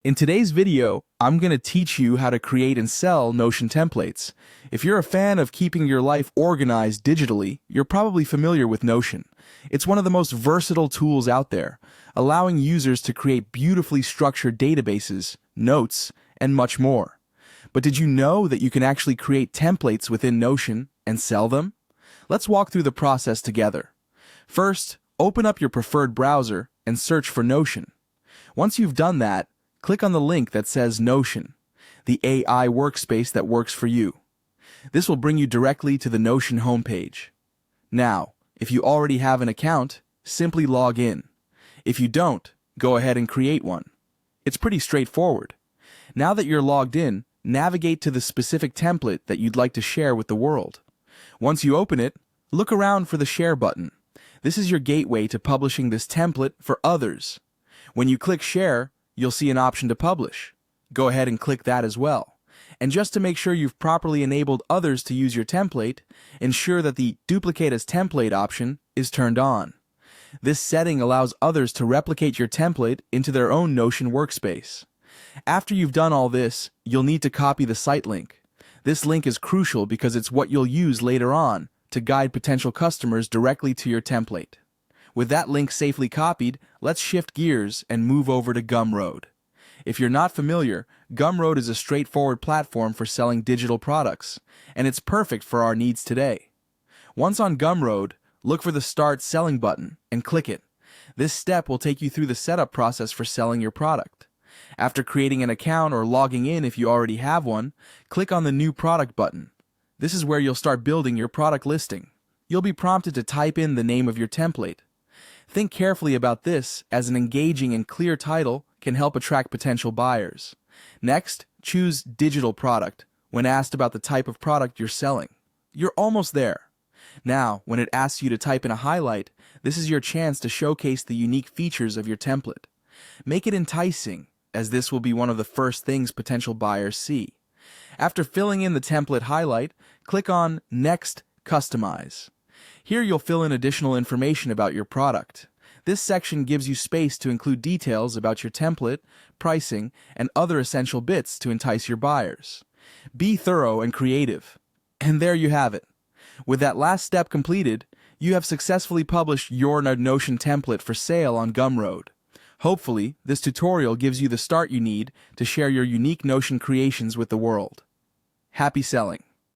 In today's video, I'm going to teach you how to create and sell Notion templates. If you're a fan of keeping your life organized digitally, you're probably familiar with Notion. It's one of the most versatile tools out there, allowing users to create beautifully structured databases, notes, and much more. But did you know that you can actually create templates within Notion and sell them? Let's walk through the process together. First, open up your preferred browser and search for Notion. Once you've done that, click on the link that says Notion, the AI workspace that works for you. This will bring you directly to the Notion homepage. Now, if you already have an account, simply log in. If you don't, go ahead and create one. It's pretty straightforward. Now that you're logged in, navigate to the specific template that you'd like to share with the world. Once you open it, look around for the Share button. This is your gateway to publishing this template for others. When you click Share, you'll see an option to publish. Go ahead and click that as well. And just to make sure you've properly enabled others to use your template, ensure that the Duplicate as Template option is turned on. This setting allows others to replicate your template into their own Notion workspace. After you've done all this, you'll need to copy the site link. This link is crucial because it's what you'll use later on to guide potential customers directly to your template. With that link safely copied, let's shift gears and move over to Gumroad. If you're not familiar, Gumroad is a straightforward platform for selling digital products, and it's perfect for our needs today. Once on Gumroad, look for the Start Selling button and click it. This step will take you through the setup process for selling your product. After creating an account or logging in if you already have one, click on the New Product button. This is where you'll start building your product listing. You'll be prompted to type in the name of your template. Think carefully about this, as an engaging and clear title can help attract potential buyers. Next, choose Digital Product when asked about the type of product you're selling. You're almost there. Now, when it asks you to type in a highlight, this is your chance to showcase the unique features of your template. Make it enticing, as this will be one of the first things potential buyers see. After filling in the template highlight, click on Next, Customize. Here you'll fill in additional information about your product. This section gives you space to include details about your template, pricing, and other essential bits to entice your buyers. Be thorough and creative. And there you have it. With that last step completed, you have successfully published your Notion template for sale on Gumroad. Hopefully, this tutorial gives you the start you need to share your unique Notion creations with the world. Happy selling!